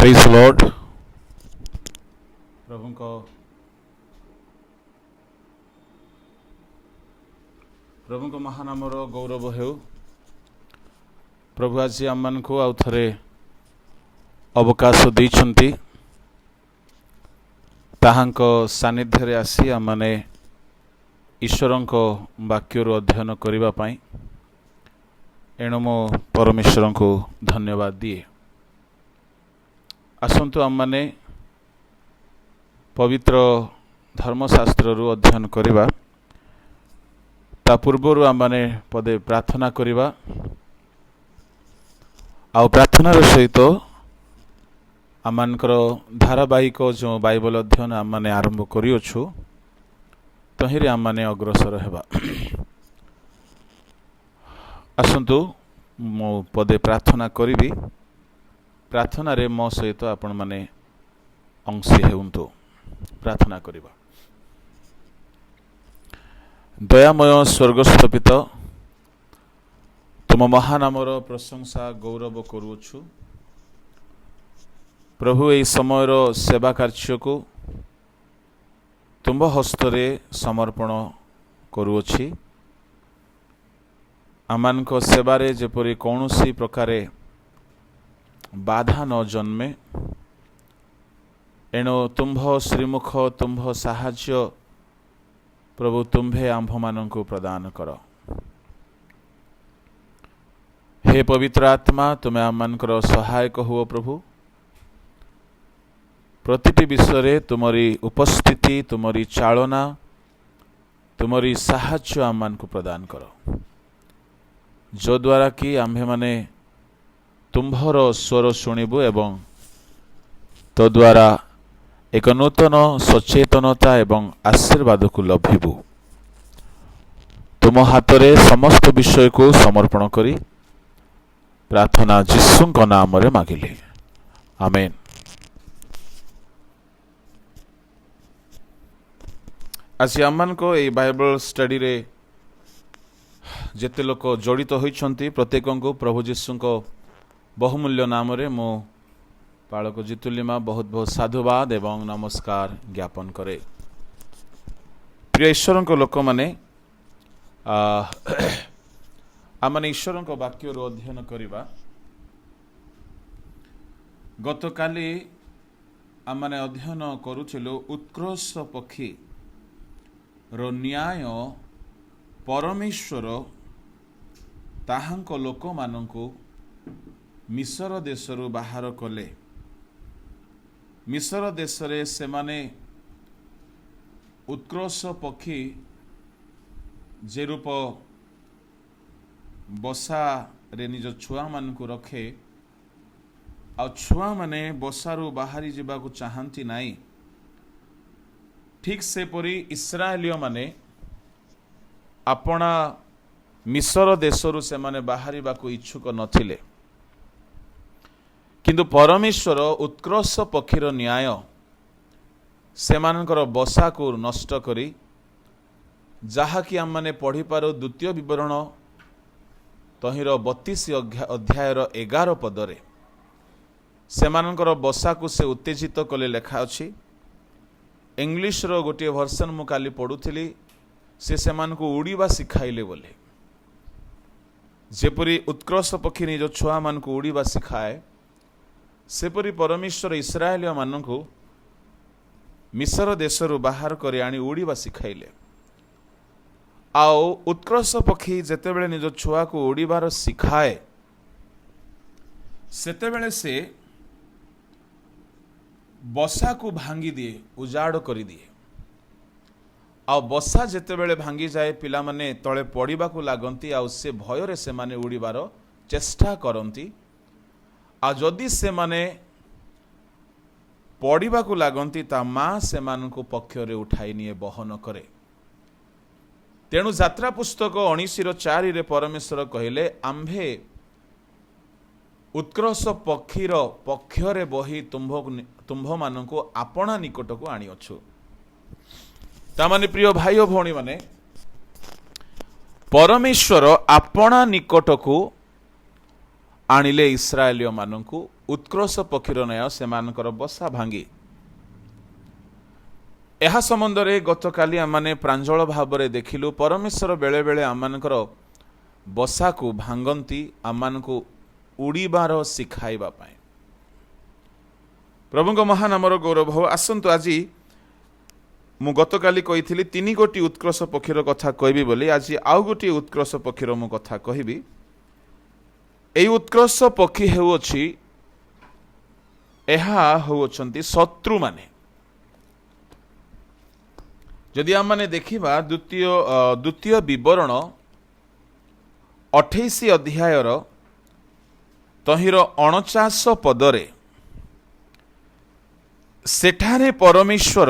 Praise Lord. प्रभु महानामर गौरव हेउ। प्रभु आज आम मान आउ थे अवकाश देइछंती ताहांक सानिध्य आसी आम माने ईश्वरंक वाक्यरु अध्ययन करिबा पई एणु मो परमेश्वर को धन्यवाद दिए। आसंतु आम माने पवित्र धर्मशास्त्र रु अध्ययन करिबा। ता पूर्वर आम माने पदे प्रार्थना करिबा। आउ प्रार्थनार सहित आमकर धारावाहिक जो बाइबल अध्ययन आम माने आरंभ करियोछु तहिरे आम माने अग्रसर हेबा। आसंतु मो पदे प्रार्थना करिबी। प्रार्थना रे मो सहित आपण माने अंशी हेउंतु। प्रार्थना करिबा। दयामय स्वर्गस्थ पिता, तुम महानामर प्रशंसा गौरव करूछु। प्रभु एई समयर सेवा कार्य को तुम हस्तरे समर्पण करूछि। आमानक सेवारे जेपरि कौनसी प्रकारे बाधा न जन्मे एणु तुम्भ श्रीमुख तुम्भ साहाଯ୍ୟ प्रभु तुम्भे आंभ मानंकु प्रदान कर। हे पवित्र आत्मा, तुमे आममानकर सहायक हुओ प्रभु। प्रतिटी विषय तुमरी उपस्थिति, तुमरी चालना, तुमरी साहाଯ୍ୟ आममानकु प्रदान कर, जो द्वारा कि आंभे माने तुम्भर स्वर शुणिबु एवं तो द्वारा एक नूतन सचेतनता एवं आशीर्वाद को लभिबु। तुम हाथरे समस्त विषय को समर्पण करी प्रार्थना जीसुଙ୍କ नामरे मागिले, आमेन। आज आममान को ए बाइबल स्टडी रे जेते लोक जड़ित होइछंती प्रत्येक को प्रभु जीसुଙ୍କ बहुमूल्य नाम रे मो पालक जितुलिमा बहुत बहुत साधुवाद एवं नमस्कार ज्ञापन करे। प्रिय ईश्वर को लोक माने आमने ईश्वर को वाक्य रो अध्ययन करिबा। गतकाली आमने अध्ययन करूथिलु उत्कृष्ट पक्षी रो न्याय परमेश्वर ताहांक लोक मानंकु मिस्र देशरु बाहर कले। मिस्र देशरे सेमाने उत्कृष्ट पक्षी जे रूप बसा रे निज छुआ मान को रखे आ छुआ माने बसारू बाहरी जीवाकू चाहती नाई, ठीक से परी इस्राएलिय माने अपना मिस्र देशरु से माने बाहरी बाकू इच्छुक नथिले। किंतु परमेश्वर उत्कृष्ट पक्षीर न्याय सेमानकर बसा को नष्ट करी, जहा कि आम माने पढ़ी पारो द्वितीय विवरण तहिर 32 अध्यायर 11 पदरे सेमानकर बसा को से उत्तेजित कले लेखा अछि। इंग्लिश रो गोटे वर्सन मु काली पढ़ुथिली, से सेमानकु उड़ीबा सिखाइले बोले। जेपरी उत्कृष्ट पक्षी निज छुआ मानकु उड़ीबा सिखाए, सेपरी परमेश्वर इस्राएलिय मानकु मिस्र देशरु बाहर करी आनी उड़ीबा सिखाइले। आओ उत्कृष्ट पक्षी जेतेबेले निज छुआ को उड़ीबार सिखाए, सेतेबेले से बसा को भांगी दिए, उजाड़ करी दिए। आ बसा जेतेबेले भांगी जाए, पिला माने तळे पड़िबा को लागंती, आ से भय से माने उड़ीबार चेष्टा करंती। आ जदि से माने पड़िबा को लागंती, ता मां से मानकु पक्षरे उठाई निये, बहन करे। तेणु यात्रा पुस्तक 19:4 रे परमेश्वर कहिले, आंभे उत्कृष्ट पक्षीर पक्षरे बही तुम्भ मानकु आपणा निकट को आनी अछु। तामाने प्रिय भाई और भौणी माने परमेश्वर आपणा निकट को आनिले इस्राएलिय मानकु उत्कर्ष पक्षीर न्याय सेमानकर बसा भांगी यह संबंधरे गतकाली आमने प्रांजल भाव में देखिलु परमेश्वर बेले बेले आमनकर बसा को भांगती आमको उड़ीबार शिखाइबा पाए। प्रभुଙ୍କ महानामर गौरव हो। आसंतु आज मु गतकाली कही 3 गोटी उत्कर्ष पक्षीर कथा कहबी बोली आज आउ गोटी उत्कर्ष पक्षीर मु कथा कहबी। एई उत्कर्ष पक्षी हेउछि एहा होउछंती शत्रु माने। जदि आम माने देखिबा द्वितीय विवरण 28 अध्यायर तहिर 49 पदरे सेठारे परमेश्वर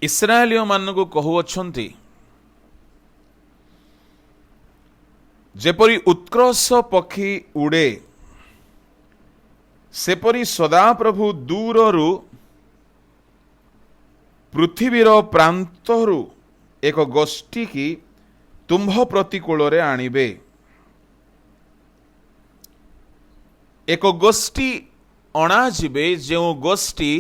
इस्राएलिय मानकु कहउछंती जेपरी उत्कर्ष पक्षी उड़े सेपरी सदाप्रभु दूररु पृथ्वीर प्रांतरु एक गोष्ठी की तुम्भ प्रतिकूल आणिबे। एक गोष्ठी अणाजिबे जो गोष्ठी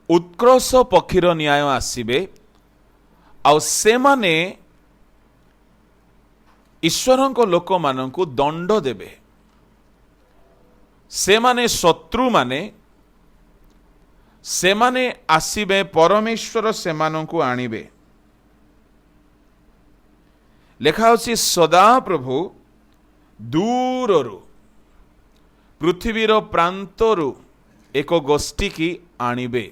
उत्कर्ष पक्षीर न्याय आसीबे आउ से माने ईश्वरंक लोक मानंकु दंड देबे। से माने शत्रु माने से माने आसीबे परमेश्वर से मानंकु आनिबे। लेखा होछि सदा प्रभु दूररु पृथ्वीर प्रांतरु एक गोष्ठी की आनिबे।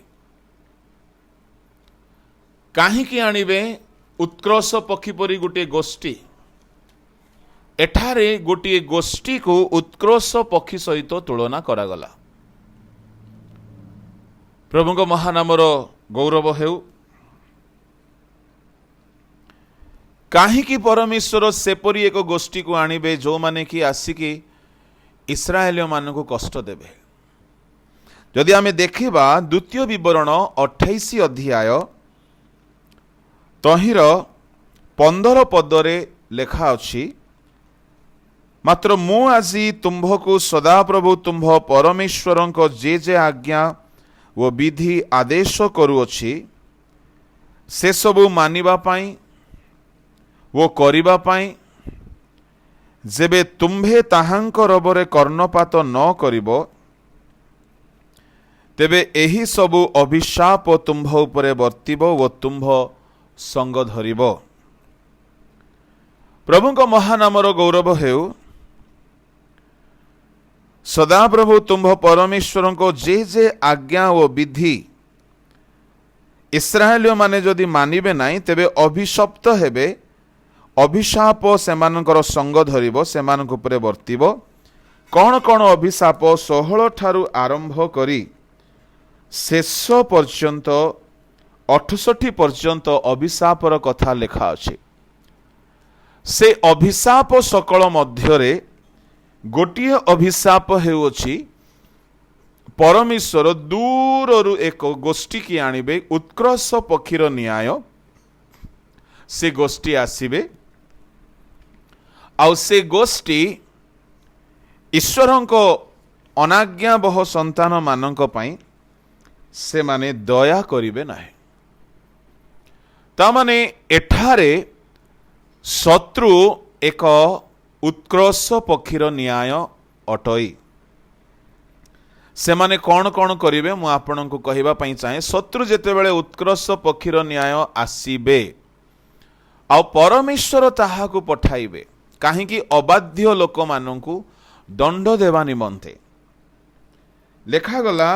काहींकि आनिबे उत्कर्ष पक्षी परी गोटे गोष्ठी एठारे गोटे गोष्ठी को उत्कर्ष पक्षी सहित तुलना करागला। प्रभुଙ୍କ महानामर गौरव हेउ। काहींकि परमेश्वर सेपरी एक गोष्ठी को आनिबे जो माने कि आसिकी इस्राएलिय मानकु कष्ट देबे। जदि आमे देखिबा द्वितीय विवरण 28 अध्याय तहिर 15 पदरे लेखा अछि मात्र मु आजी तुम्भको सदाप्रभु तुम्भ परमेश्वरंक जे जे आज्ञा वो विधि आदेश करूअछि से सबु मानिबा पाई वो करिबा पाई जेबे तुम्भे ताहांक रबरे कर्णपात न करिबो तेबे एही सबु अभिशाप तुम्भ उपरे वर्तिबो वो तुम्भ संग धरिबो। प्रभुଙ୍କ महानामर गौरव हेउ। सदाप्रभु तुम्भ परमेश्वर को जे जे आज्ञा ओ विधि इस्राएलिय माने जदि मानिबे नाही तेबे अभिशप्त हेबे। अभिशाप सेमानकर संग धरिबो सेमानक उपरे वर्तिबो। कौन कौन अभिशाप 16 ठारू आरंभ करी शेष पर्यंत 68 पर्यंत अभिशापर कथा लेखा अछि। से अभिशाप सकल मध्यरे गोटिए अभिशाप हेउछि परमेश्वर दूररु एक गोष्ठी की आनिबे उत्कर्ष पक्षीर न्याय। से गोष्ठी आसीबे आउ से गोष्ठी ईश्वरंक अनाज्ञाबह संतान मानक पई से माने दया करिबे नाही। ता माने एठारे शत्रु एक उत्कर्ष पक्षीर न्याय अटई। से माने कौन कौन करिवे मु आपनकु कहिबा पई चाहे। शत्रु जेतेबेले उत्कर्ष पक्षीर न्याय आसीबे आ परमेश्वर ताहाकु पठाइबे काहींकि अबाध्य लोक मानंकु दंड देवा निमंते। लेखा गला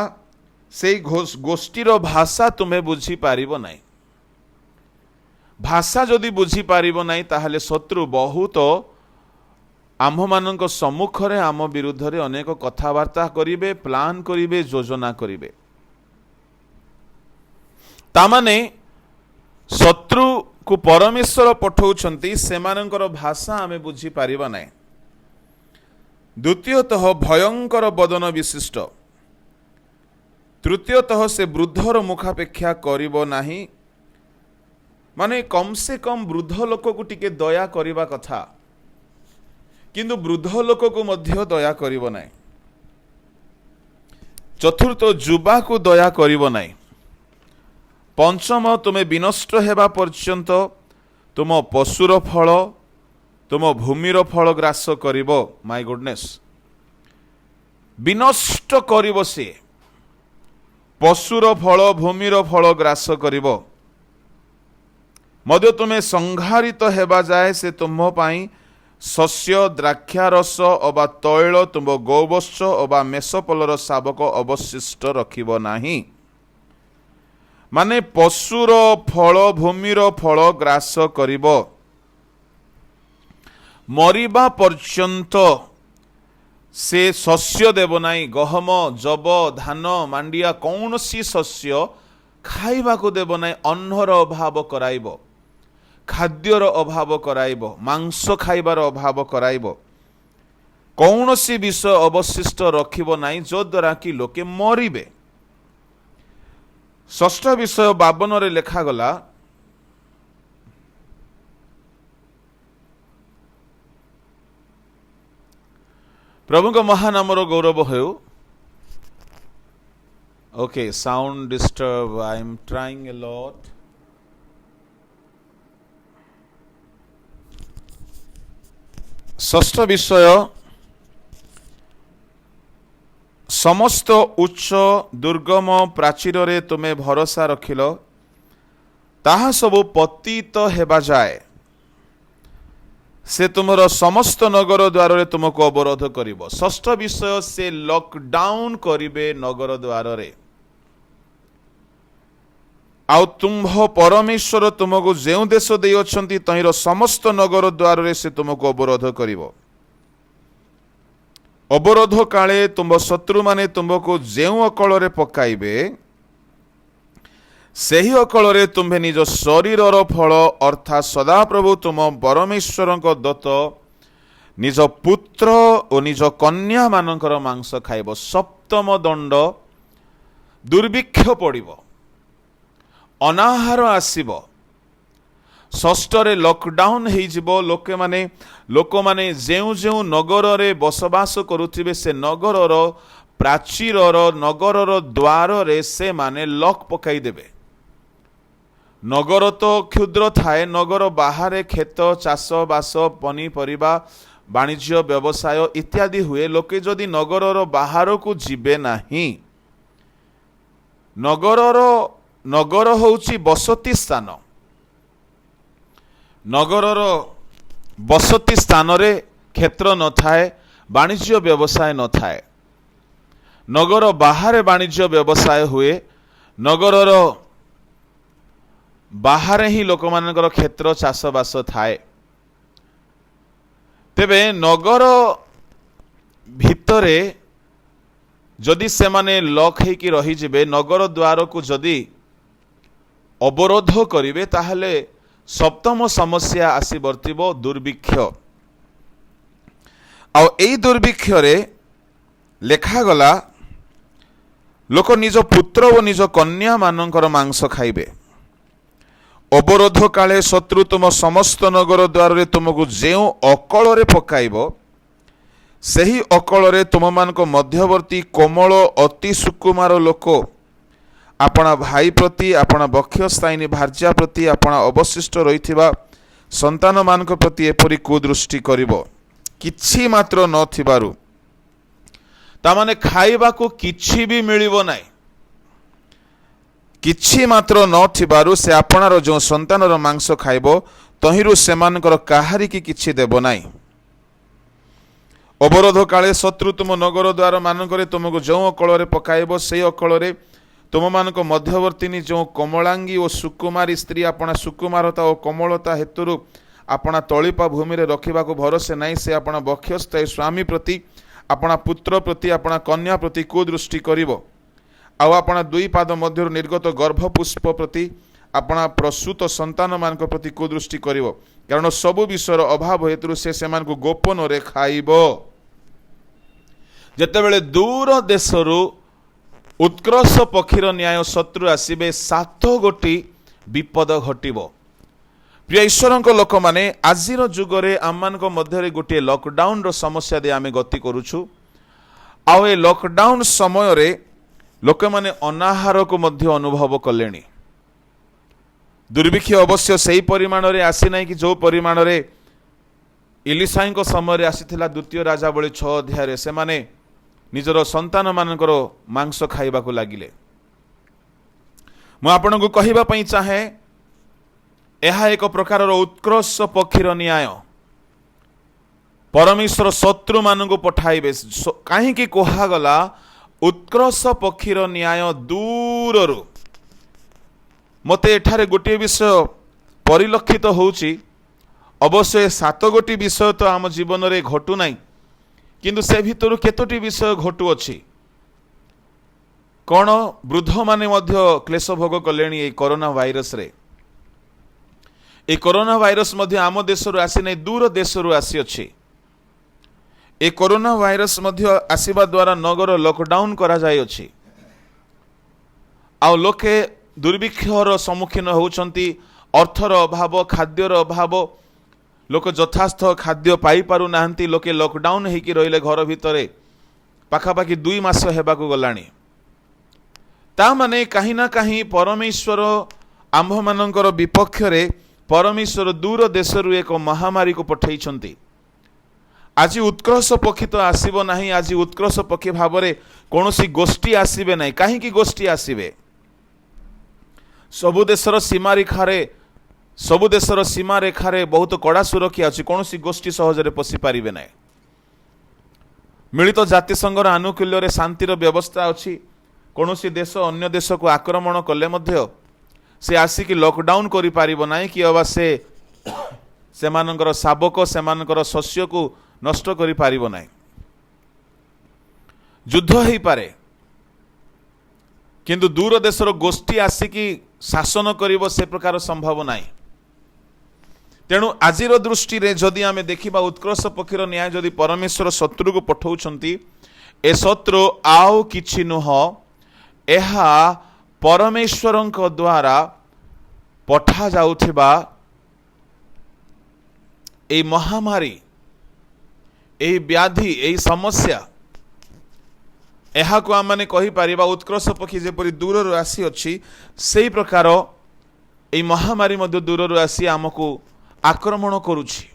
से गोष्ठीर भाषा तुम्हें बुझी पारिबो नाही। भाषा जदि बुझी पारिबो नाही ताहले शत्रु बहुत आम मानक सम्मुखरे आम विरुद्धरे अनेक कथावार्ता करिवे प्लान करिवे योजना करिवे। तामाने शत्रु को परमेश्वर पठाउछंती सेमानकर भाषा आमे बुझी पारिबा नाही। द्वितीयतः भयंकर बदन विशिष्ट। तृतीयतः से वृद्धर मुखापेक्षा करिबो नाही। माने कम से कम वृद्ध लोक को टिके दया करिबा कथा किंतु वृद्ध लोक को मध्य दया करिब नाही। चतुर्थ जुबा को दया करिब नाही। पंचम तुमे विनष्ट हेबा पर्यंत तुम पशुर फल तुम भूमिर फल ग्रास करिब। माय गुडनेस, विनष्ट करिब से पशुर फल भूमिर फल ग्रास करिब। मध्य तुमे संहारित हेबा जाए से तुम पाई शस्य द्राक्षारस अबा तैल तुम गौवत्स अबा मेषपलर शावक अवशिष्ट रखिब नाही। माने पशुर फल भूमिर फल ग्रास करिब। मरिबा पर्यंत से शस्य देव नाही। गहम जब धान मांडिया कौन सी शस्य खाइबा को देव नाही। अन्नर अभाव कराइब, खाद्यर अभाव कराइब, मांस खाइबार अभाव कराइब, कौन सी विषय अवशिष्ट रखिब नाही जो द्वारा कि लोके मरिबे। षष्ठ विषय 52 रे लेखा गला, प्रभु महानामर गौरव हो। Okay, sound disturb, I am trying a lot. षष्ठ विषय, समस्त उच्च दुर्गम प्राचीर रे तुमे भरोसा रखिल, ताहा सबु पतित हेबा जाए। से तुमर समस्त नगर द्वार रे तुमको अवरोध करिब। षष्ठ विषय, से लॉकडाउन करिबे नगर द्वार रे। आउ तुम्भ परमेश्वर तुमको जेउ देश देई अछंती तहिर समस्त नगर द्वार रे से तुमको अवरोध करिब। अवरोध काले तुम शत्रु माने तुमको जेउ अकल रे पकाइबे, सेही अकल रे तुम्हे निज शरीरर फल अर्थात सदाप्रभु तुम परमेश्वर दत्त निज पुत्र और निज कन्या मानकर मांस खाइब। सप्तम दंड, दुर्भिक्ष पड़िब, अनाहार आसीब। षष्ठ रे लॉकडाउन हो लोक माने जेउ जेउ नगर रे बसवास करुथिबे से नगरर प्राचीरर नगरर द्वार रे से माने लॉक पकाई देबे। नगर तो क्षुद्र थाए, नगर बाहर खेत चाष बास पनीपरिबा वाणिज्य व्यवसाय इत्यादि हुए। लोके जदि नगरर बाहर को जिबे नाही, नगर होउची बसती स्थान। नगरर बसती स्थान रे क्षेत्र न थाए, वाणिज्य व्यवसाय न थाए। नगर बाहर वाणिज्य व्यवसाय हुए। नगरर बाहर ही लोक मानकर क्षेत्र चाष बास थाए। तेबे नगर भितरे जदि से माने लॉक हेकी रही जिबे, नगर द्वार को जदि अवरोध करिवे, ताहले सप्तम समस्या आसी बर्तिबो, दुर्भिक्ष। आ एई दुर्भिक्ष रे लेखा गला, लोक निज पुत्र और निज कन्या मानकर मांस खाइबे। अवरोध काले शत्रु तुम समस्त नगर द्वार रे तुमको जेउ अकल रे पकाइबो, सेही अकल रे तुम मानक मध्यवर्ती कोमल अति सुकुमार लोक अपना भाई प्रति, अपना बक्षस्थायिनी भार्या प्रति, अपना अवशिष्ट रहिथिबा संतान मानक प्रति एपरि कुदृष्टि करिबो। किछि मात्र न थिबारु, तामाने खाइबा को किछि भी मिलिबो नाही। किछि मात्र न थिबारु से आपणार जो संतानर मांस खाइबो, तहिरु सेमानकर काहारी की किछि देबो नाही। अवरोध काले शत्रु तुम नगर द्वार मानकरे तुमको जो अकल रे पकाइबो, सेही अकल रे तुम मानक मध्यवर्तीनी जो कोमलांगी और सुकुमारी स्त्री अपना सुकुमारता और कोमलता हेतु अपना तलिपा भूमि रे रखिबा को भरोसे नहीं, से अपना बक्षस्थायी स्वामी प्रति, अपना पुत्र प्रति, अपना कन्या प्रति कुदृष्टि करिबो। आउ अपना दुई पाद मध्य निर्गत गर्भपुष्प प्रति, अपना प्रसूत संतान मान प्रति कुदृष्टि करिबो। कारण सबु विषयर अभाव हेतु से सेमानकु गोपन रे खाइबो। जेतेबेले दूर देशरू उत्कर्ष पक्षीर न्याय शत्रु आसीबे, 7 गोटी विपद घटिबो। प्रिय ईश्वर लोक मैंने आजिर जुगरे आम मध्य गोटे लॉकडाउन समस्या दे आम गति करुछु। आउ ए लॉकडाउन समय रे लोक मैंने अनाहार को मध्य अनुभव कले। दुर्भिक्ष अवश्य से परिमाण रे आसी ना कि जो परिमाण रे इलिसाई समय रे आसीथिला द्वितीय राजावली 6 अध्याय से माने निजर संतान मानकर मांस खाइबा को लागिले। मु आपन को कहिबा पई चाहे यह एक प्रकार उत्कृष्ट पक्षीर न्याय। परमेश्वर शत्रु मान को पठाइबे कहीं कहगला उत्कृष्ट पक्षीर न्याय दूर। मते एठारे गोटे विषय परिलक्षित होउची। अवश्य 7 गोटी विषय तो आम जीवन में घटू ना, किंतु से भितर केतोटी विषय घटू अच्छी। कौन वृद्ध माने मध्य क्लेश भोग कले कोरोना वायरस रे। ए कोरोना वायरस मध्य आम देश आसी नहीं, दूर देश आसी अच्छी। ए कोरोना वायरस मध्य आसीबा द्वारा नगर लॉकडाउन करा जाय अछि। आउ लोके दुर्भिक्षर सम्मुखीन होउछंती। अर्थर अभाव, खाद्यर अभाव, लोक यथास्थ खाद्य पाई पारु नाहंती। लोके लॉकडाउन हेकी रहिले घर भितरे पाखापाखि 2 मास हेबाकू गलाणी। ता माने कहीं ना कहीं परमेश्वर आंभ मानकर विपक्ष रे परमेश्वर दूर देशरु एक महामारी को पठाइछंती। आज उत्कृष्ट पक्षी तो आसीबो नाही। आज उत्कृष्ट पक्षी भाव में कौनसी गोष्ठी आसीबे नाही। कहीं गोष्ठी आसीबे सबु देशर सीमा रेखारे, सबु देशर सीमा रेखारे बहुत कड़ा सुरक्षा अच्छी। कौन सी गोष्ठी सहजरे पशि पारिबे नाही। मिलित जातिसंघर आनुकूल्य रे शांतिर व्यवस्था अच्छी। कौन सी देश अन्य देश को आक्रमण कले मध्य से आसिक लॉकडाउन करि पारिबो नाही कि अबा से मानकर शावक से मानकर शस्य को नष्ट करि पारिबो नाही। युद्ध हेई पारे किंतु दूर देशर गोष्ठी आसिकी शासन करिबो से प्रकार संभव नाही। तेणु आजिर दृष्टि रे जदि आमे देखिबा उत्कृष्ट पक्षीर न्याय जदि परमेश्वर शत्रु को पठाउछंती, ए शत्रु आउ किछि नुह, एहा परमेश्वरंक द्वारा पठा जाउथिबा ए महामारी, ए व्याधि, ए समस्या, यह को आम मैंने कहीपर उत्कृष्ट पक्षी जेपरी दूर आसी अच्छी से प्रकार ये महामारी मध्य दूर आसी आमको आक्रमण करुछि।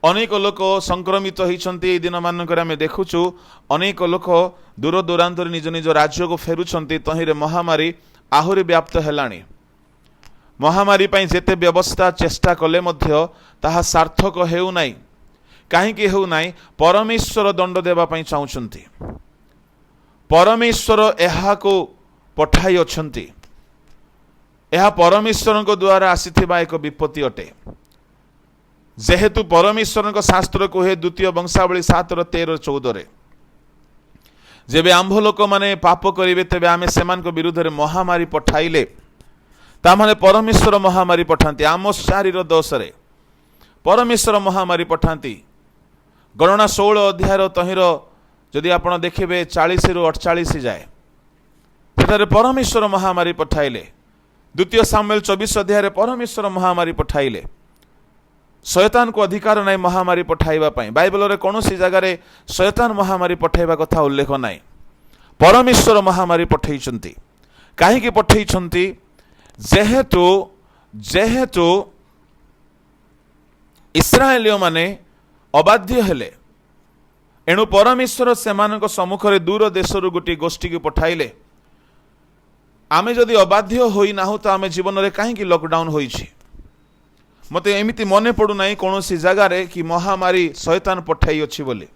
अनेक लोक संक्रमित होती दिन मानक आम देखुचु। अनेक लोक दूर दूरांत निज निज राज्य को फेरुछंती। तहिरे महामारी आहुरी व्याप्त हेलाणी। महामारी पई जेते व्यवस्था चेष्टा कले मध्य ताहा सार्थक हेउ नाही। काहेकि हेउ नाही? परमेश्वर दंड देबा पई चाहुछंती। परमेश्वर यह को पठाई अछंती। यह परमेश्वर द्वारा आसीथिबा एक विपत्ति अटे। जेहेतु परमेश्वर शास्त्र कहे द्वितीय वंशावली 7:13-14 जेबे आंभ लोक माने पाप करिवे तेबे आमे सेमानक विरुद्ध रे महामारी पठाइले ता माने परमेश्वर महामारी पठांती। आमोस 4:10 रे परमेश्वर महामारी पठांती। गणना 16 अध्याय तहिर जदि आपण देखिबे 40 रु 48 जाए सेठारे परमेश्वर महामारी पठाइले। द्वितीय सामुएल 24 अध्याय परमेश्वर महामारी पठाइले। शैतान को अधिकार नहीं महामारी पठाइबा पई। बाइबल रे कोनोसी जगह रे शैतान महामारी पठाइबा कथा उल्लेख नहीं। परमेश्वर महामारी पठाइछंती। काहेकि पठाइछंती? जेहेतु जेहेतु इस्राएलियो माने अबाध्य हेले, एणु परमेश्वर सेमानक सम्मुख रे दूर देशरु गोटे गोष्ठी को पठाइले। आमे जदि अबाध्य होई नाहु तो आमे जीवन रे काहेकि लॉकडाउन होईछि? मते एमिति मने पड़ू नाही कोनोसी जगह रे कि महामारी शैतान पठाई अछि बोली।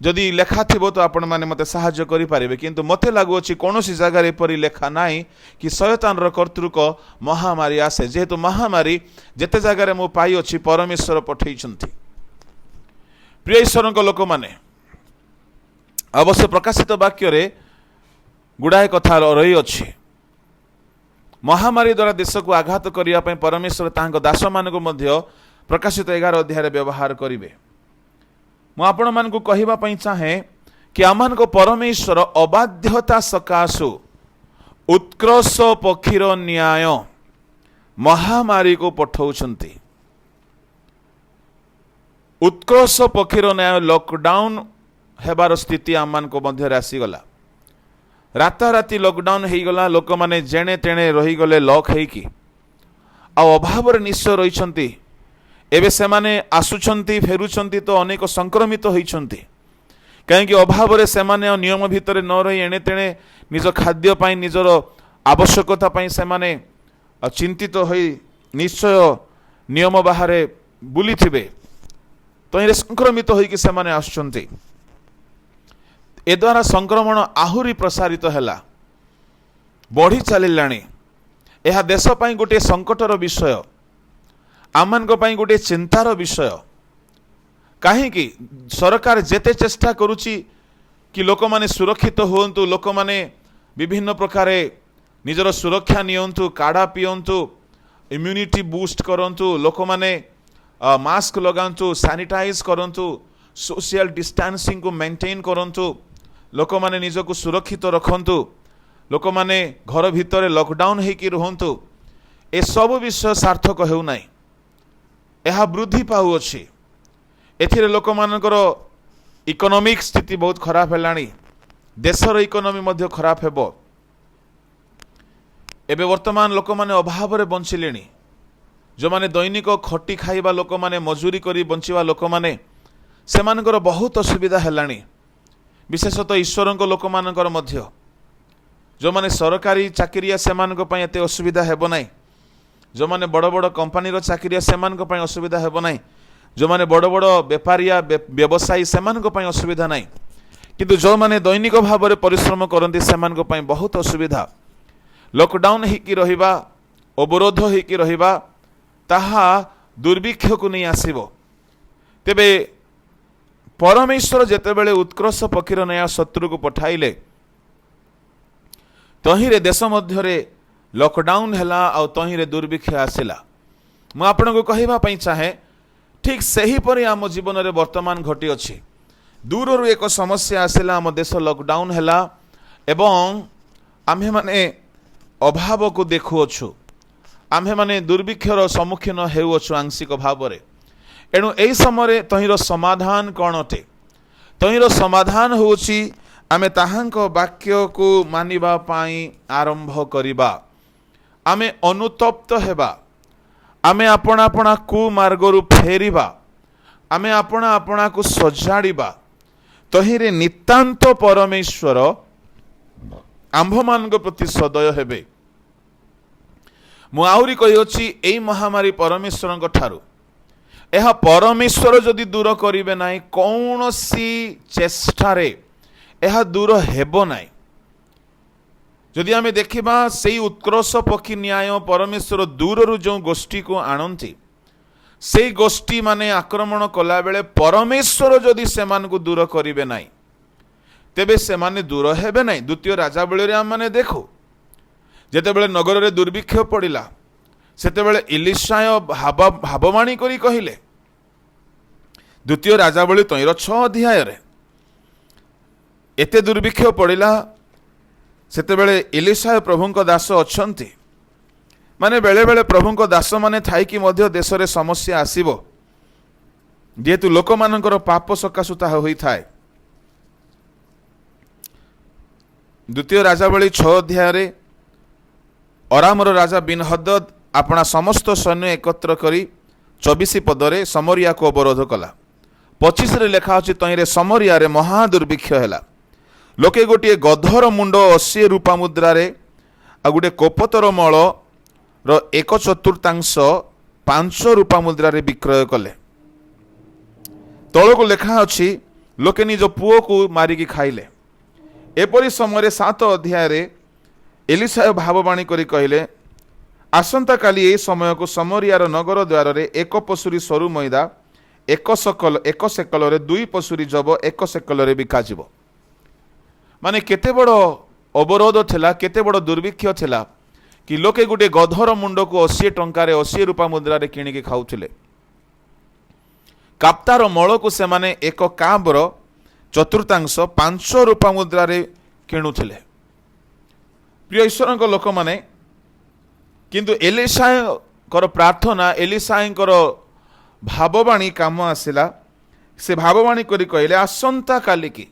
जदि लेखा थिबो तो आपण माने मते सहाय्य करि पारिबे, किंतु मते लागु अछि कोनोसी जगह रे परि लेखा नाही कि शैतान रो कर्तृक महामारी आसे। जेहेतु महामारी जेते जगह रे मो पाई अछि परमेश्वर पठाइछंती। प्रिय ईश्वरक लोक माने अवश्य प्रकाशित वाक्य रे गुड़ाए कथा रही अछि। महामारी द्वारा देश को आघात करिया पई परमेश्वर तांक दास मानक मध्य प्रकाशित 11 अध्याय व्यवहार करिवे। मु आपण मानक कहिबा पई चाहे कि आमानक परमेश्वर अबाध्यता सकाशु उत्कृष्ट पक्षीर न्याय महामारी को पठाउछंती। उत्कर्ष पक्षीर न्याय लॉकडाउन हेबार स्थिति आम मान को मध्य आसीगला। राताराति लॉकडाउन हो गला, लोक माने जेणे तेणे रहीगले लॉक हेकी अभाव निश्चय रही। एबे से माने आसुछंती फेरुछंती तो अनेक संक्रमित होइछंती, कहीं अभाव से माने नियम भितर न रही एणे तेणे निज खाद्य पाई निजर आवश्यकता पाई से माने चिंतित होई निश्चय नियम बाहर बुली थिबे, तो संक्रमित होइकि से माने आसुछंती। ए द्वारा संक्रमण आहुरी प्रसारित हैला, बढ़ी चलिलाणी। यह देश पाई गोटे संकटर विषय, आमान गोटे चिंतार विषय। कहीं सरकार जेते चेष्टा करुची कि लोक माने सुरक्षित हुंतु, लोक माने विभिन्न प्रकार निजर सुरक्षा नियंतु, काढ़ा पियंतु, इम्यूनिटी बूस्ट करंतु, लोक माने मास्क लगांतु, सैनिटाइज करंतु, सोशल डिस्टेंसिंग को मेंटेन करंतु, लोक माने निजको सुरक्षित रखंतु, लोक माने घर भितर लॉकडाउन हेकी रुहंतु। ए सब विषय सार्थक हेउ नाही, यह वृद्धि पाउछि। एथिरे लोक मानकर इकोनॉमिक स्थिति बहुत खराब हेलाणी, देशर इकोनॉमी मध्य खराब हेबो। एबे वर्तमान लोक माने अभाव रे बंचिलेणी, जो माने दैनिक खटी खाइबा लोक माने मजूरी करी बंचिबा लोक माने सेमानकर बहुत असुविधा हेलाणी। विशेषतः ईश्वरक लोक मानकर मध्य जो माने सरकारी चाकरिया सेमानक पई एते असुविधा हेबो नाही, जो माने बड़ बड़ कंपनी रो चाकरिया सेमानक पई असुविधा हेबो नाही, जो माने बड़ बड़ व्यापारिया व्यवसायी सेमानक पई असुविधा नाही, किंतु जो माने दैनिक भाव में परिश्रम करती सेमानक पई बहुत असुविधा। लॉकडाउन हिकी रहिबा, अवरोध हिकी रहिबा ताहा दुर्भिक्ष को नहीं आसीबो। तेबे परमेश्वर जेतेबेले उत्कर्ष पक्षीर न्याय शत्रु को पठाइले, तहिरे देश मध्यरे लॉकडाउन हैला और तहिरे दुर्भिक्ष आसिला। मु आपनको कहिबा पई चाहे ठीक सही परि आम जीवन रे वर्तमान घटी अछि। दूर एक समस्या आसिला, आम देश लॉकडाउन हैला एवं आम्हे माने अभाव को देखुअछु, आम्हे माने दुर्भिक्षर सम्मुखीन हेउअछु आंशिक भाव रे। एणु एई समय तहिर समाधान कौन अटे? तहिर समाधान होउछि आमे ताहांक वाक्य को मानिबा पाई आरंभ करिबा, आमे अनुतप्त हेबा, आमे अपना अपना कु मार्गरु फेरिबा, आमे अपना अपना को सजाड़िबा। तहिरे नितांत परमेश्वर आंभमान प्रति सदय हेबे। मु आहुरी कहियोछि एई महामारी परमेश्वर ठारू, यह परमेश्वर जदि दूर करिवे नाही, कौनसी चेष्टारे यह दूर हेबो नाही। जदि आमे देखिबा सेई उत्कर्ष पक्षी न्याय परमेश्वर दूररु जो गोष्ठी को आणंती, सेई गोष्ठी माने आक्रमण कला बेले परमेश्वर जदि सेमान को दूर करिवे नाही, तेबे सेमाने दूर हेबे नाही। द्वितीय राजावली रे आम माने देखो, जेतेबेले नगर रे दुर्भिक्ष पड़िला, सेतेबेले इलिशाय भाववाणी करी कहिले, द्वितीय राजावली 6 अध्याय रे एते दुर्भिक्ष पड़िला, सेतेबेले इलिशा प्रभुंक दास अछंती, माने बेले बेले प्रभुंक दास माने थाइकी मध्य देश रे समस्या आसीबो, जेतु लोक मानकर पाप सकाशु ताहा होई थाए। द्वितीय राजावली 6 अध्याय रे अरामर राजा बिन हदद अपना समस्त सैन्य एकत्र करी 24 पदरे समरिया को अवरोध कला। 25 रे लेखा अछि, तहिरे समरिया रे महा दुर्भिक्ष हैला। लोके गोटे गधर मुंड 80 रूपा मुद्रा रे आ गोटे कोपतर मल रो 1/4 5 रूपा मुद्रा रे विक्रय कले। तल को लेखा अछि, लोके निज पुओ को मारिकी खाइले। एपरी समय 7 अध्याय रे एलिशा भाववाणी करी कहिले, आसंता काली ए समय को समरियार नगर द्वार रे 1 पसुरी सरु मैदा 1 सेकल रे 2 पसुरी जब 1 सेकल रे बिका जिवो। माने केते बड़ अवरोध थिला, केते बड़ दुर्भिक्ष थिला कि लोके गुटे गधर मुंड को 80 टंका रे 80 रूपा मुद्रा रे किनिके खाउथिले। काप्तार मल को से माने 1 काबर 1/4 5 रूपा मुद्रा रे किणुथिले। प्रिय ईश्वर लोक माने किंतु एलिशा कर प्रार्थना एलिसाईଙ୍କର भाववाणी काम आसिला से भाववाणी करी कहले आसंता काली की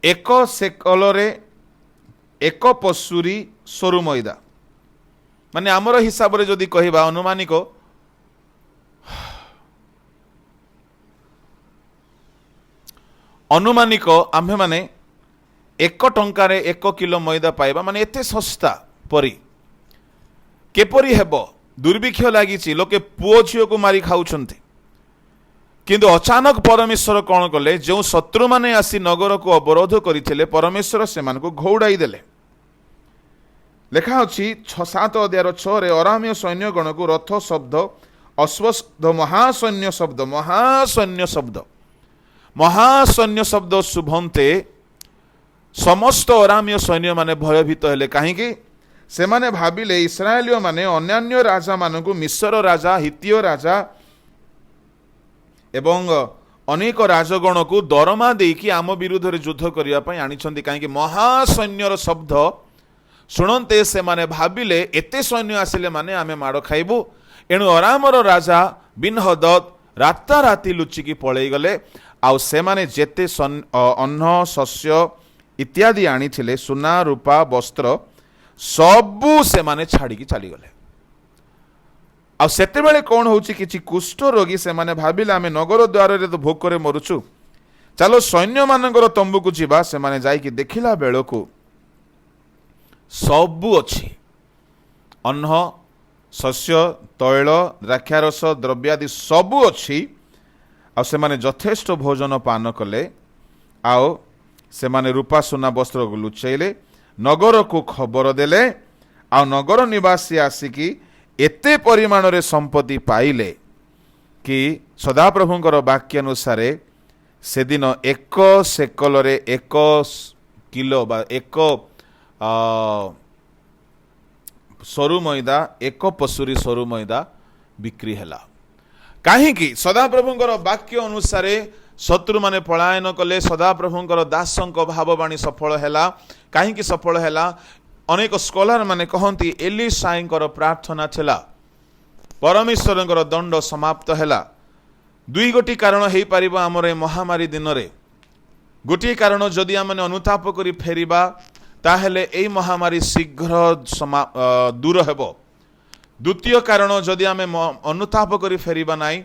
एक सेकलरे एक पशुरी सरू मैदा माने आमर हिसाब रे जदि कहबा अनुमानिक आम्भे माने 1 टंकारे 1 किलो मैदा पाइबा माने एते सस्ता परी केपरी हेबो दुर्भिक्ष लागिछि लोके पुओ झियो को मारी खाउछन्ते किंतु अचानक परमेश्वर कौन कले जो शत्रु माने आसी नगर को अवरोध करथिले परमेश्वर से मान को घौड़ाई देले लेखा अछि 7 अध्याय 6 रे अरामीय सैन्य गण को रथ शब्द अश्वस्थ महासैन्य शब्द शुभंते समस्त अरामीय सैन्य माने भयभीत हेले कहीं से माने भाविले इस्राएलियो माने अन्यान्य राजा मानकु मिस्र राजा हित्तियो राजा एवं अनेक राजगण को दरमा देकी आम विरुद्ध रे युद्ध करिया पई आनिछन्ति कहीं महासैन्यर शब्द शुणते से माने भाविले एते सैन्य आसिले माने आमे माड़ खाइबु एणु अरामर राजा बिन्हदद राताराति लुचिकी पळेई गले आउ से माने जेते अन्न शस्य इत्यादि आनिथिले सुना रूपा वस्त्र सबू से माने छाड़ी चली गले आ सेते बेले कौन होची किछि कुष्ठ रोगी से माने भाबिले आमे नगर द्वार रे तो भोक करे मरुछु चलो सैन्य मानकर तंबू को जीवा से माने जाई कि देखिला बेलको सबू अछि अन्न शस्य तैल द्राक्षारस द्रव्यादि सबू अछि आ से माने यथेष्ट भोजन पान कले आओ से माने रूपा सुना वस्त्र को लुचैले नगर को खबर देले आ नगर निवासी आसिकी एते परिमाण रे संपत्ति पाइले कि सदाप्रभुंकर वाक्य अनुसार से दिन 1 सेकल रे 1 किलो बा 1 सरू मैदा 1 पशुरी सरू मैदा बिक्री हैला कहीं सदाप्रभुंकर वाक्य अनुसार शत्रु माने पलायन कले सदाप्रभुंकर दासंक भाववाणी सफल हैला कहीं सफल हैला अनेक स्कॉलर माने कहंती एलिसाईଙ୍କର प्रार्थना थिला परमेश्वरଙ୍କର दंड समाप्त हैला दुई गोटी कारण हेई परिबो हमर ए महामारी दिन रे गोटी कारण जदि आमने अनुताप करी फेरिबा ताहेले एई महामारी शीघ्र दूर हेबो द्वितीय कारण जदि आमे अनुताप करी फेरिबा नाई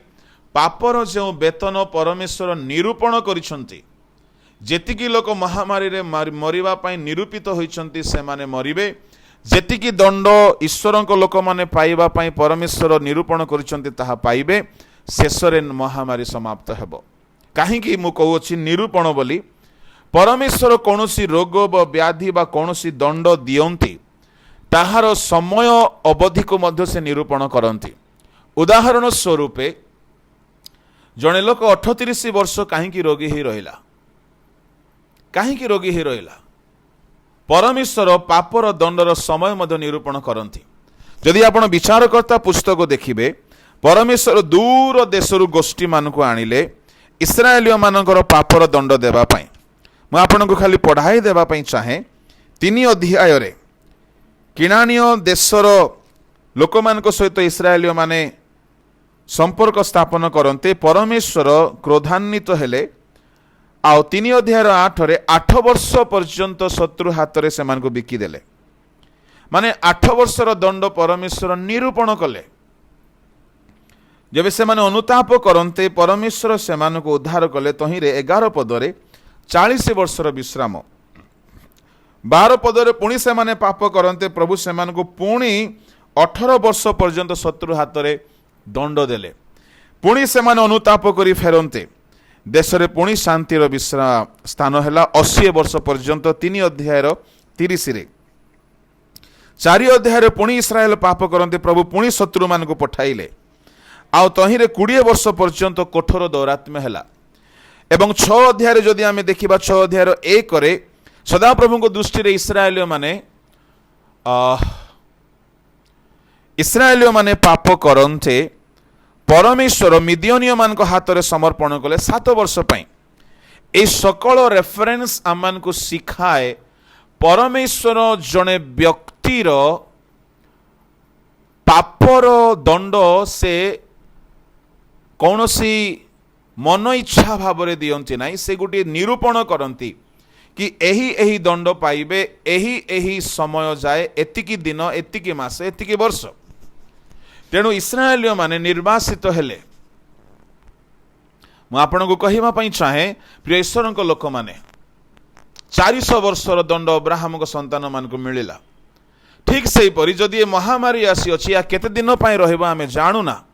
पापर जो वेतन परमेश्वर निरूपण करिसंती जेतिकी लोक महामारी रे मरिबा पई निरूपित होइचंती से माने मरिबे जेतिकी दंड ईश्वर लोक माने पाइबा पई परमेश्वर निरूपण करिसंती ताहा पाइबे शेष रे महामारी समाप्त हेबो काहेकि मु कहउछि निरूपण बोली परमेश्वर कोनोसी रोग व व्याधि बा कोनोसी दंड दियंती ताहार समय अवधि को मध्य से निरूपण करंती उदाहरण स्वरूपे जने लोक 38 वर्ष काहेकि रोगी ही रहिला कहीं रोगी ही रहिला परमेश्वर पापर दंडर समय मध्य निरूपण करती जदि आपण विचारकर्ता पुस्तक देखिबे परमेश्वर दूर देशरु गोष्ठी मानकु आनिले इस्राएलियो मानकर पापर दंड देबा पई मु आपनको खाली पढ़ाई देबा पई चाहे 3 अध्याय रे किनानियो देशर लोक मानक सहित इस्राएलियो माने संपर्क स्थापन करते परमेश्वर क्रोधान्वित हेले आउ 3 अध्याय 8 रे 8 वर्ष पर्यंत शत्रु हाथ रे सेमान को बिकी देले माने 8 वर्षर दंड परमेश्वर निरूपण कले जब से माने अनुताप करते परमेश्वर सेमान को उद्धार कले तही रे 11 पद रे 40 वर्षर विश्राम 12 पद रे पुणी से माने पाप करते प्रभु सेमान को पुणी 18 वर्ष पर्यंत शत्रु हाथ रे दंड देले पुणी से माने अनुताप करी फेरंते देश रे पुणी शांतिर विश्राम स्थान हैला 80 वर्ष पर्यंत 3 अध्याय 30 रे 4 अध्याय रे पुणी इस्राएल पाप करते प्रभु पुणी शत्रु मान को पठाइले आउ तही रे 20 वर्ष पर्यंत कठोर दौरात्म्य हैला एवं 6 अध्याय रे जदि आमे देखिबा 6 अध्याय 1 रे सदा प्रभु को दृष्टि रे इस्राएलियो माने पाप करते परमेश्वर मिदियनियो मान को हाथ रे समर्पण कले 7 वर्ष पई ए सकल रेफरेंस आमान को सिखाए परमेश्वर जने व्यक्तिर पापर दंड से कौन सी मन इच्छा भाव दियंती नहीं, से गोटे निरूपण करती कि एही दंड पाइबे, एही समय जाए, एतिकी दिन, एतिकी मास, एतिकी वर्ष। तेणु इस्राएलिय माने निर्वासित हेले। मु आपन को कहिबा पई चाहे प्रिय ईश्वर को लोक माने 400 वर्षर दंड अब्राहम को संतान मान को मिलिला। ठीक से परि जदि महामारी आसी अछि, या केते दिन पई रहबा आमे जानू ना।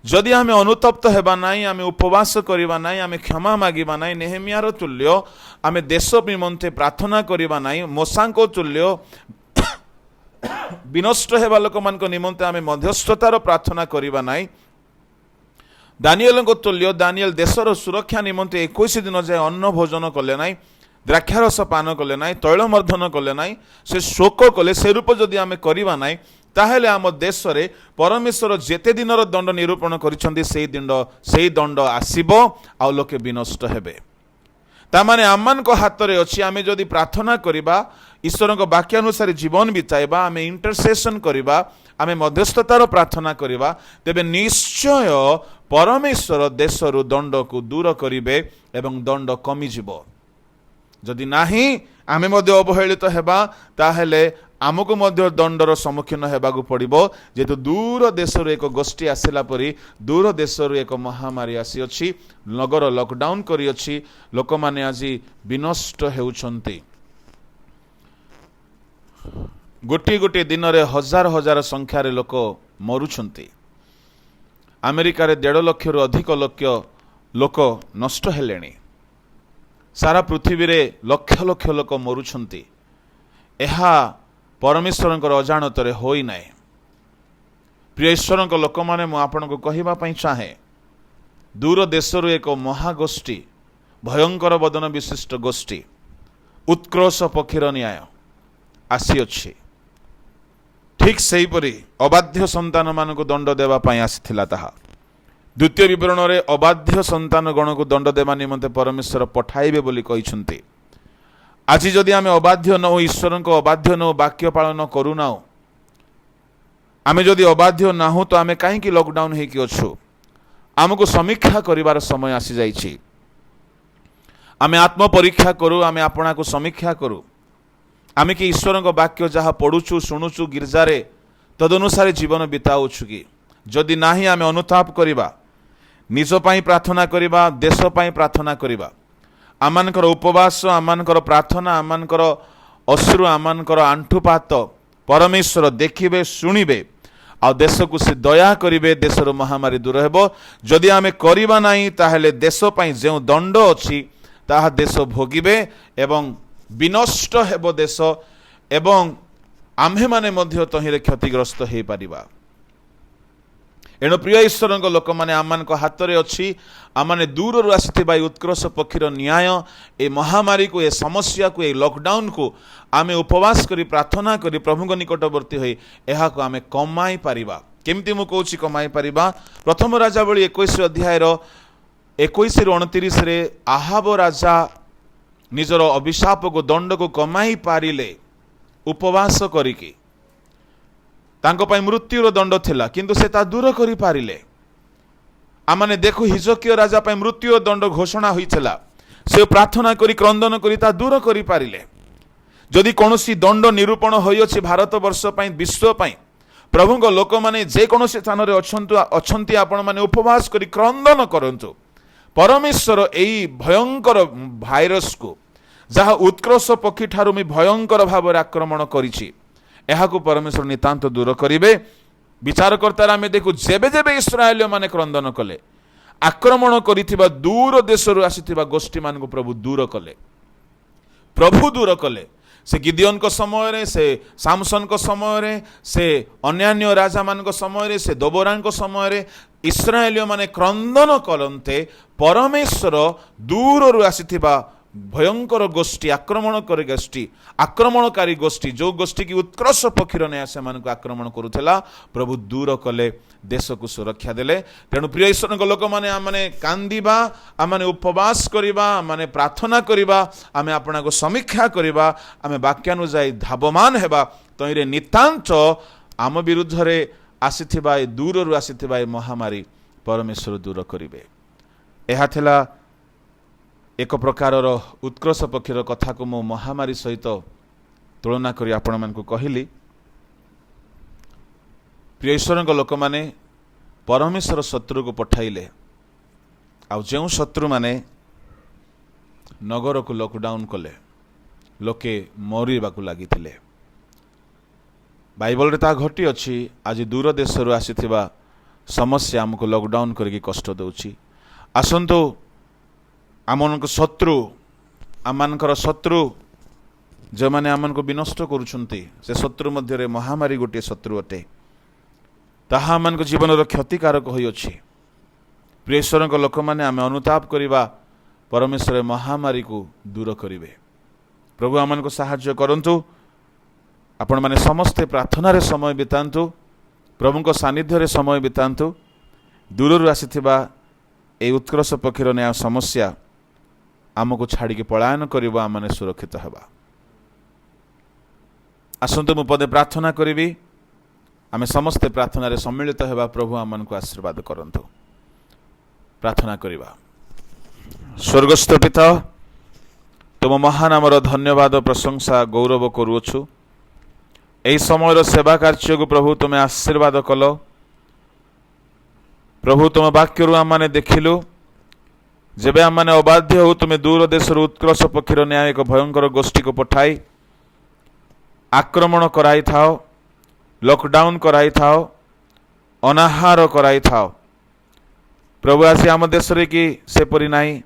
जदि आमे अनुतप्त हेबा नाही, आमे उपवास करिबा नाही, आमे क्षमा मागिबा नाही, नेहेमियार तुल्य आमे देश निमंते प्रार्थना करिबा नाही, मोसांको तुल्य विनष्ट हेबा लोक मान को निमंते आमे मध्यस्थतार प्रार्थना करिबा नाही, दानिएल को तुल्य दानिएल देशर सुरक्षा निमंते 21 दिन जाए अन्न भोजन कले नाही, द्राक्षारस पान कले नाही, तैलमर्धन कले नाही, से शोक कले, से रूप जदि आमे करिबा नाही, ताहेले आम देश रे परमेश्वर जेते दिनर दंड निरूपण करिसंती सेही दंड आसीबो, आ लोके विनष्ट हेबे। तामाने आमान को हाथ रे अछि। आमे जदि प्रार्थना करिबा, ईश्वर को वाक्य अनुसार जीवन बिताइबा, आमे इंटरसेशन करिबा, आमे मध्यस्थतार प्रार्थना करिबा, तेबे निश्चय परमेश्वर देशरु दंड को दूर करिबे एवं दंड कमी जिवो। जदि नाही आमे मध्य अवहेलित हेबा, ताहेले आमको मध्य दंडर सम्मुखीन हेबाकु पड़िबो। जेतु दूर देशरु एक गोष्ठी आसिला परी दूर देशरु एक महामारी आसी अछि, नगर लॉकडाउन करी अछि, लोक माने आजि विनष्ट हेउछंती। गोटी गोटी दिन रे हजार हजार संख्यार लोक मरुछंती। अमेरिका रे 1.5 लाख रु अधिक लोक नष्ट हेलेनी। सारा पृथ्वी रे लक्ष लक्ष लोक मरुछंती। एहा परमेश्वर अजाणत होई नाए। प्रिय ईश्वर लोक मैंने मुझे आपन को कहवा चाहे, दूर देशरु एक महागोष्ठी, भयंकर बदन विशिष्ट गोष्ठी, उत्क्रश पक्षीर न्याय आसी अछि। ठीक से अबाध्य संतान मान को दंड देवाई आसीथिला ताहा। द्वितीय विवरण रे अबाध्य संतान गण को दंड देवा निमंते परमेश्वर पठाइबे बोली कहिसंती। आज जदि आमे अबाध्य न हो, ईश्वर को अबाध्य न हो, वाक्य पालन करूना, आमे जदि अबाध्य ना हो, तो आमे कहीं लॉकडाउन होइकी अछु। आमको समीक्षा करिवार समय आसी जाइछि। आमे आत्म परीक्षा करू, आमे आपना को समीक्षा करू। आमे कि ईश्वर को वाक्य जहाँ पढ़ुछु शुणुछु गिरजारे तदनुसार जीवन बिताउछु कि? जदि नाही आमे अनुताप करिबा, निज पई प्रार्थना करिबा, देश पई प्रार्थना करिबा, आमानकर उपवास, आमानकर प्रार्थना, आमानकर अश्रु, आमानकर आंठुपात परमेश्वर देखिबे, शुणिबे, आ देश को से दया करिबे, देशर महामारी दूर हेबो। जदि आमे करिबा नाही, ताहेले देश पई जे दंड अछि ताहा देश भोगिबे एवं विनष्ट हेबो देश, एवं आम्हे माने मध्य तहिरे क्षतिग्रस्त हे पारिबा। एणु प्रिय ईश्वर लोक मैंने आम हाथ में अच्छी। आमने दूर आसी उत्कर्ष पक्षीर न्याय, ए महामारी को, ए समस्या को, ए लॉकडाउन को आम उपवास करी प्रार्थना करी प्रभु निकटवर्ती हो यह आम कमाई पारिबा। केमती मु कहूँ कमाई पारिबा? प्रथम राजावली 21 अध्यायर 21 रु 29 रे आहाब राजा निजर अभिशाप को दंड को कमाई पारिले उपवास करिकी। तांको पाई मृत्युर दंड थिला, किंतु से ता दूर करि पारिले। आमाने देखु हिजकिया राजा पाई मृत्युर दंड घोषणा होइथिला, से प्रार्थना करी क्रंदन करी ता दूर करि पारिले। जदि कोनोसी दंड निरूपण होई अछि भारत वर्ष पाई, विश्व पाई, प्रभुଙ୍କ लोक माने जे कोनोसी स्थान रे अछंती, आपण माने उपवास करी क्रंदन करंतु। परमेश्वर एई भयंकर भाइरस को, जहा उत्कर्ष पक्षी ठारू मी भयंकर भाव आक्रमण करिछि, एहाकु परमेश्वर नितांत दूर करिवे। विचारकर्तार आमे देखु जेबे जेबे इस्राएल माने क्रंदन कले, आक्रमण करिथिबा दूर देशरु आसीथिबा गोष्ठी मान को प्रभु दूर कले। प्रभु दूर कले। से गिदियोन को समय रे, से सामसन को समय रे, से अन्यान्य राजा मान को समय रे, से दोबोरान को समय रे इस्राएल माने क्रंदन करन्ते परमेश्वर दूररु आसीथिबा भयंकर गोष्ठी, आक्रमणकारी गोष्ठी, जो गोष्ठी की उत्कर्ष पक्षीर न्याय से आक्रमण करुला, प्रभु दूर कले, देश को सुरक्षा देले। तेणु प्रिय ईश्वर लोक मैंने आमने कांदिबा, आमने उपवास करिबा, आमने प्रार्थना करिबा, आमे आपना को समीक्षा करिबा, आमे वाक्यानुसार धावमान हेबा, तइरे नितांत आम विरुद्ध रे आसीथिबा ए दूररु आसीथिबा ए महामारी परमेश्वर दूर करिवे। एहा थिला एक प्रकारर उत्कर्ष पक्षर कथा को मो महामारी सहित तुलना करी आपण मानकु कहिली। प्रिय ईश्वरक लोक माने परमेश्वर शत्रु को पठाइले आ जो शत्रु माने नगर को लॉकडाउन कले लोके मरिबाकू लागिथिले। बाइबल रे ता घटी अछि। आज दूर देशरु आसीथिबा समस्या हमको लॉकडाउन करके कष्ट दउछि। आसंतु आमनको शत्रु आमनकर शत्रु जो माने आमनको विनष्ट करूछंती से शत्रु मध्य रे महामारी गोटे शत्रु अटे। ताहा आमनको जीवन रो क्षतिकारक होई अछि। प्रिय ईश्वरक लोक माने आमे अनुताप करिबा परमेश्वर महामारी को दूर करिवे। प्रभु आमनको सहाय्य करंतु। आपण माने समस्ते प्रार्थना रे समय बितांतु। प्रभुको सानिध्य रे समय बितांतु। दूररु आसीथिबा ए उत्कर्ष पक्षर न्याय समस्या आमको छाड़ी के पलायन करिबो। आमने सुरक्षित हेबा। आसंतु मु पदे प्रार्थना करिबी। आमे समस्ते प्रार्थना रे सम्मिलित हेबा। प्रभु आमनको आशीर्वाद करंतु। प्रार्थना करिबा। स्वर्गस्थ पिता तुम महानामर धन्यवाद प्रशंसा गौरव करूछु। एही समय सेवा कार्य को प्रभु तुम्हें आशीर्वाद कल। प्रभु तुम वाक्य आम मैंने देखिलु जेबे आम मैंने अबाध्य हो तुम्हें दूर देश उत्कर्ष पक्षर न्याय एक भयंकर गोष्ठी को पठाई आक्रमण कराई थाओ, लॉकडाउन कराई थाओ, अनाहार कराई थाओ। प्रभु आसी आम देश रे कि सेपरी नाही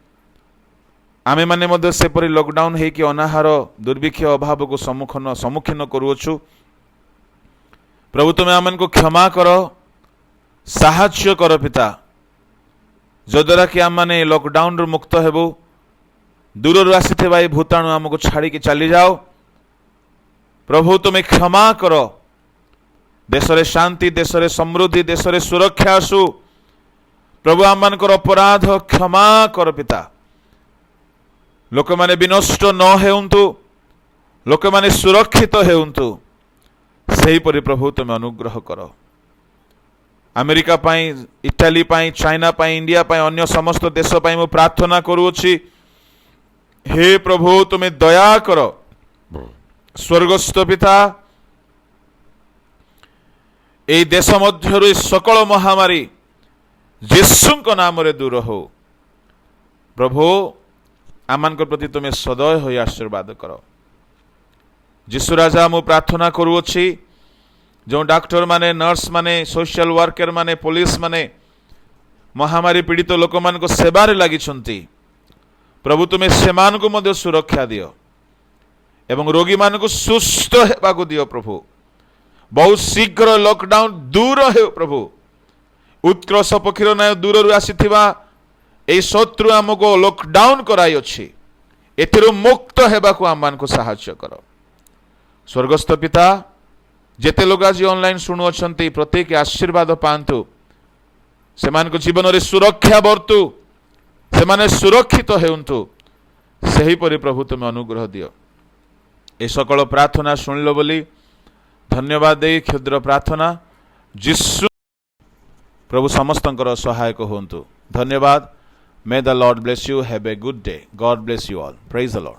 आमे माने मध्य सेपरी लॉकडाउन है कि अनाहार दुर्भिक्ष अभाव को सम्मुखीन करूछु। प्रभु तुम्हें आमन को क्षमा करो, साहाय्य कर पिता, जद्वारा कि आम माने लॉकडाउन रु मुक्त हेबु। दूर आसीथिबा ए भूताणु आमको छाड़ी के चली जाओ। प्रभु तुम्हें क्षमा करो। देश रे शांति, देश रे समृद्धि, देश रे सुरक्षा आसु। प्रभु आम मानकर अपराध क्षमा कर पिता। लोक माने विनष्ट न हेउंतु, लोक माने सुरक्षित हेउंतु। सही परि प्रभु तुम अनुग्रह करो। अमेरिका पाई, इटाली पाई, चाइना पाई, इंडिया पाई, अन्य समस्त देश पाई मु प्रार्थना करूछि। हे प्रभु तुम्हें दया करो। स्वर्गस्थ पिता ए देश मध्यरु सकल महामारी यीशुଙ୍କ नामरे दूर हो। प्रभु आमनक प्रति तुम्हें सदय हो आशीर्वाद करो। यीशु राजा मु प्रार्थना करूछि। जो डॉक्टर माने, नर्स माने, सोशल वर्कर माने, पुलिस माने महामारी पीड़ित लोक मान को सेवारे लगी। प्रभु तुम्हें सेमान को मध्य सुरक्षा दियो एवं रोगी मान को सुस्थ हेबा को दियो। प्रभु बहुत शीघ्र लॉकडाउन दूर हे। प्रभु उत्कर्ष पक्षर न्याय दूर आसीथिबा ए शत्रु आमको लॉकडाउन कराई अछि। एथिरु मुक्त हेबा को आम मान को सहाय्य करो। स्वर्गस्थ पिता जेते लोग आज ऑनलाइन शुणु अछंती प्रत्येक आशीर्वाद पांतु। सेमान को जीवन रे सुरक्षा बर्तु। सेमाने सुरक्षित हेउंतु। सही परि प्रभु तुम अनुग्रह दियो। ए सकल प्रार्थना सुनिलो बोली धन्यवाद दे क्षुद्र प्रार्थना यीशु प्रभु समस्तंकर सहायक होंतु। धन्यवाद। May the Lord bless you. Have a good day. God bless you all. Praise the Lord.